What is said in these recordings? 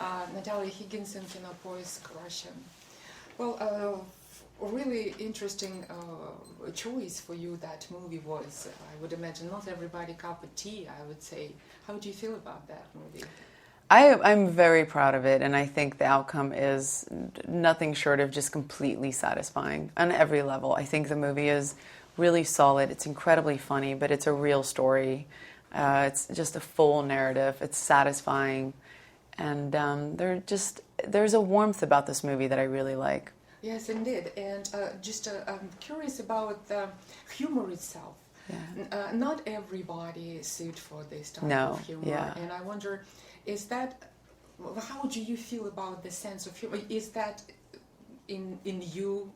Natalia Higgins in Kinopoisk, Russia. Well, a really interesting choice for you that movie was. I would imagine not everybody cup of tea, I would say. How do you feel about that movie? I'm very proud of it, and I think the outcome is nothing short of just completely satisfying on every level. I think the movie is really solid. It's incredibly funny, but it's a real story. It's just a full narrative. It's satisfying, and there's a warmth about this movie that I really like. Yes, indeed. And I'm curious about the humor itself. Yeah. Not everybody is suited for this type of humor. Yeah. And I wonder, how do you feel about the sense of humor? Is that in you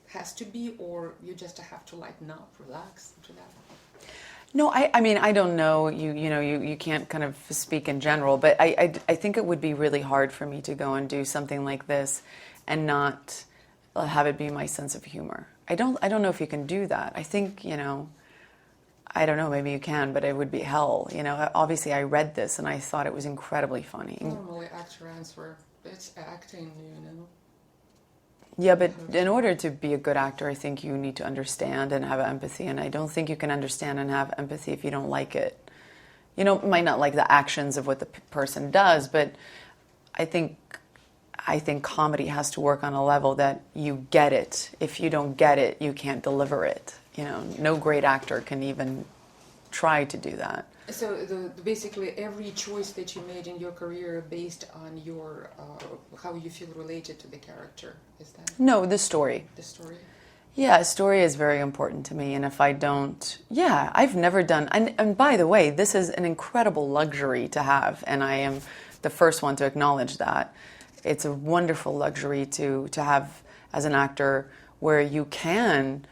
has to be, or you just have to lighten up, relax to that? No, I mean, I don't know. You can't kind of speak in general, but I think it would be really hard for me to go and do something like this and not have it be my sense of humor. I don't know if you can do that. I think, I don't know, maybe you can, but it would be hell. Obviously I read this and I thought it was incredibly funny. Normally actor answer, it's acting, Yeah, but in order to be a good actor, I think you need to understand and have empathy, and I don't think you can understand and have empathy if you don't like it. Might not like the actions of what the person does, but I think comedy has to work on a level that you get it. If you don't get it, you can't deliver it. No great actor can even try to do that. So basically every choice that you made in your career based on your how you feel related to the character, is that? No, the story. The story? Yeah, story is very important to me, and if I don't, I've never done, and by the way, this is an incredible luxury to have, and I am the first one to acknowledge that. It's a wonderful luxury to have as an actor where you can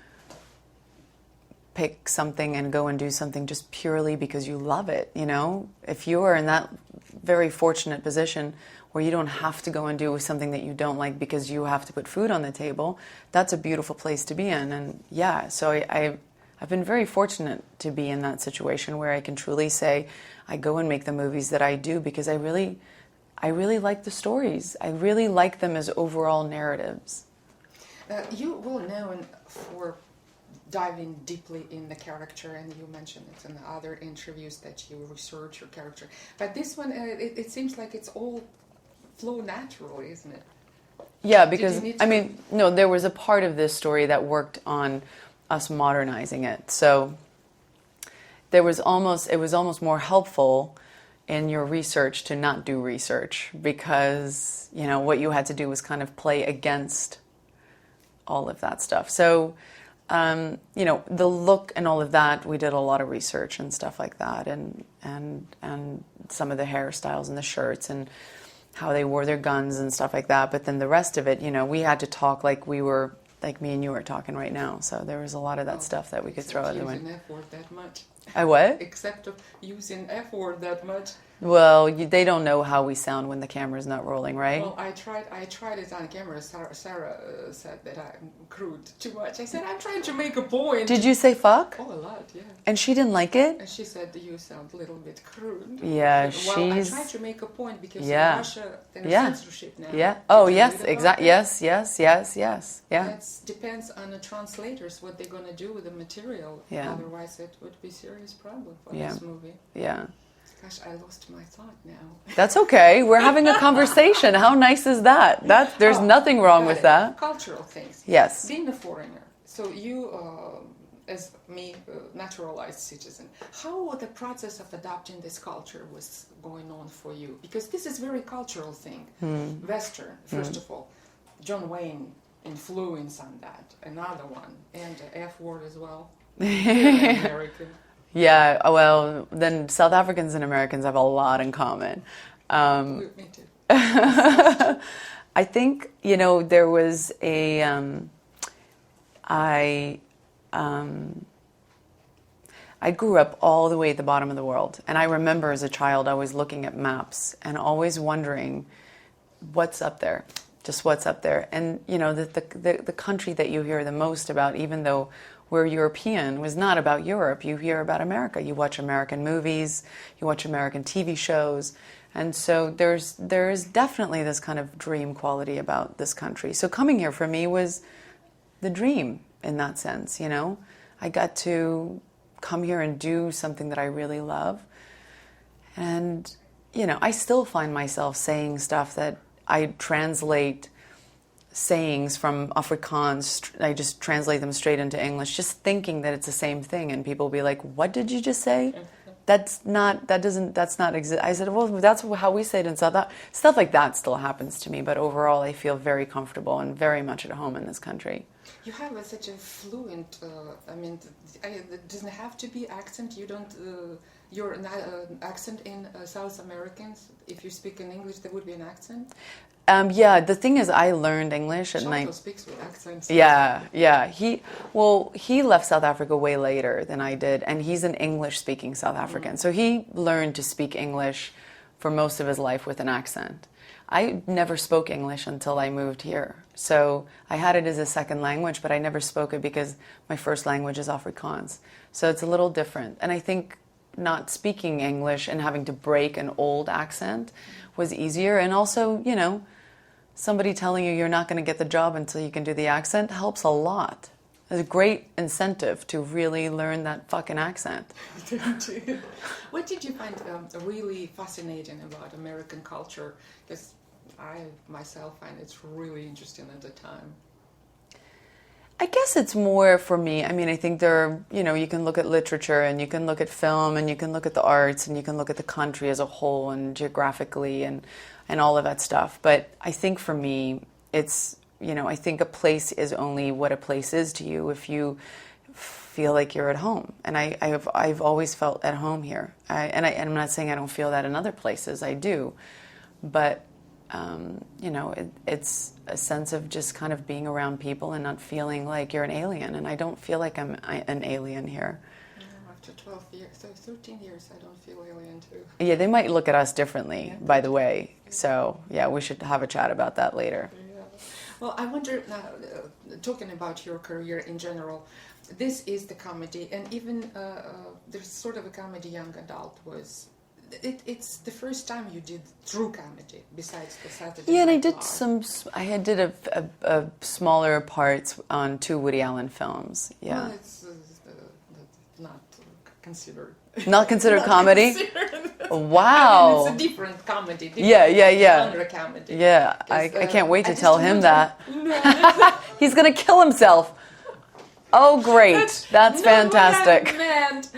pick something and go and do something just purely because you love it, If you are in that very fortunate position where you don't have to go and do something that you don't like because you have to put food on the table, that's a beautiful place to be in. And so I've been very fortunate to be in that situation where I can truly say I go and make the movies that I do because I really like the stories. I really like them as overall narratives. You well known for diving deeply in the character, and you mentioned it in other interviews that you research your character. But this one, it seems like it's all flow naturally, isn't it? Yeah, because, there was a part of this story that worked on us modernizing it. So it was almost more helpful in your research to not do research because, what you had to do was kind of play against all of that stuff. So, the look and all of that, we did a lot of research and stuff like that, and some of the hairstyles and the shirts and how they wore their guns and stuff like that. But then the rest of it, we had to talk like we were, like me and you are talking right now. So there was a lot of that stuff that we could throw out the window. Using F word that much. I what? Except of using F word that much. Well, they don't know how we sound when the camera's not rolling, right? Well, I tried it on camera. Sarah said that I'm crude too much. I said, I'm trying to make a point. Did you say fuck? Oh, a lot, yeah. And she didn't like it? And she said, you sound a little bit crude. Yeah, well, I tried to make a point because in Russia there's censorship now. Yeah. Oh, yes, exactly. Yes. Yeah. That depends on the translators, what they're going to do with the material. Yeah. Otherwise, it would be a serious problem for this movie. Yeah. Gosh, I lost my thought now. That's okay. We're having a conversation. How nice is that? There's nothing wrong with that. Cultural things. Yes. Being a foreigner, so you, as me, naturalized citizen, how the process of adopting this culture was going on for you? Because this is very cultural thing. Western, first of all. John Wayne influence on that. Another one. And the F word as well. American. Yeah, well, then South Africans and Americans have a lot in common. Me too. I think, there was I grew up all the way at the bottom of the world. And I remember as a child always looking at maps and always wondering what's up there, just what's up there. And, the country that you hear the most about, even though we're European, was not about Europe. You hear about America. You watch American movies, you watch American TV shows, And so there is definitely this kind of dream quality about this country. So coming here for me was the dream in that sense, you know. I got to come here and do something that I really love. And, you know, I still find myself saying stuff that I translate sayings from Afrikaans, I just translate them straight into English, just thinking that it's the same thing. And people will be like, what did you just say? That's not exist. I said, well, that's how we say it in South Africa. Stuff like that still happens to me, but overall I feel very comfortable and very much at home in this country. You have such a fluent, it doesn't have to be accent. You don't, your accent in South Americans, if you speak in English, there would be an accent? Yeah, the thing is, I learned English at night. Speaks with accents. Yeah. He left South Africa way later than I did, and he's an English-speaking South African. So he learned to speak English for most of his life with an accent. I never spoke English until I moved here. So I had it as a second language, but I never spoke it because my first language is Afrikaans. So it's a little different. And I think not speaking English and having to break an old accent was easier. And also, you know, somebody telling you you're not going to get the job until you can do the accent helps a lot. It's a great incentive to really learn that fucking accent. What did you find really fascinating about American culture? Because I myself find it's really interesting at the time. I guess it's more for me. I mean, I think there are, you know, you can look at literature and you can look at film and you can look at the arts and you can look at the country as a whole and geographically and all of that stuff. But I think for me, it's, you know, I think a place is only what a place is to you if you feel like you're at home. And I've always felt at home here. And I'm not saying I don't feel that in other places. I do. But, you know, it's a sense of just kind of being around people and not feeling like you're an alien. And I don't feel like I'm an alien here. After 12 years, so 13 years, I don't feel alien too. Yeah, they might look at us differently, by the way. So, yeah, we should have a chat about that later. Yeah. Well, I wonder, talking about your career in general, this is the comedy, and even there's sort of a comedy young adult was... It's the first time you did true comedy besides the Saturday Night and I did a smaller parts on 2 Woody Allen films. Yeah. Well, it's not considered. Not considered Not comedy? considered. Wow. I mean, it's a different comedy. Yeah. Genre comedy. Yeah, I can't wait to tell him that. No. He's going to kill himself. Oh, great. That's fantastic. What I meant.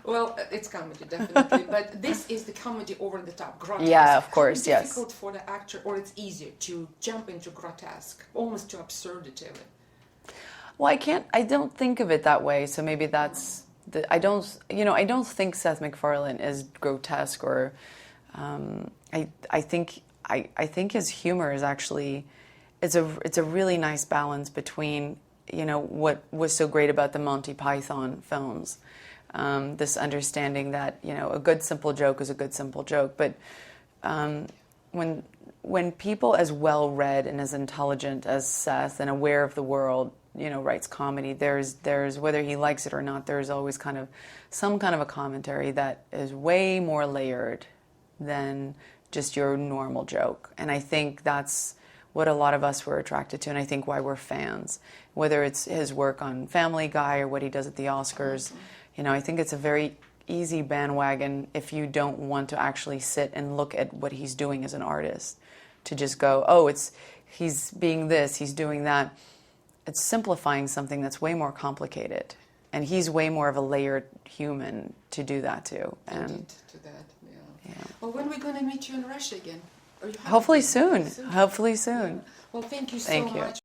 Well, it's comedy, definitely, but this is the comedy over the top, grotesque. Yeah, of course, yes. It's difficult for the actor, or it's easier to jump into grotesque, almost to absurdity. Well, I don't think of it that way, so maybe that's... I don't think Seth MacFarlane is grotesque, or... I think his humor is actually... It's a really nice balance between, you know, what was so great about the Monty Python films. This understanding that, you know, a good simple joke is a good simple joke, but when people as well read and as intelligent as Seth and aware of the world, you know, writes comedy, there's whether he likes it or not, there's always kind of some kind of a commentary that is way more layered than just your normal joke. And I think that's what a lot of us were attracted to, and I think why we're fans, whether it's his work on Family Guy or what he does at the Oscars. You know, I think it's a very easy bandwagon if you don't want to actually sit and look at what he's doing as an artist, to just go, oh, he's being this, he's doing that. It's simplifying something that's way more complicated, and he's way more of a layered human to do that to. And to that, yeah. Well, when are we going to meet you in Russia again? Hopefully soon. Hopefully soon. Yeah. Well, thank you so much.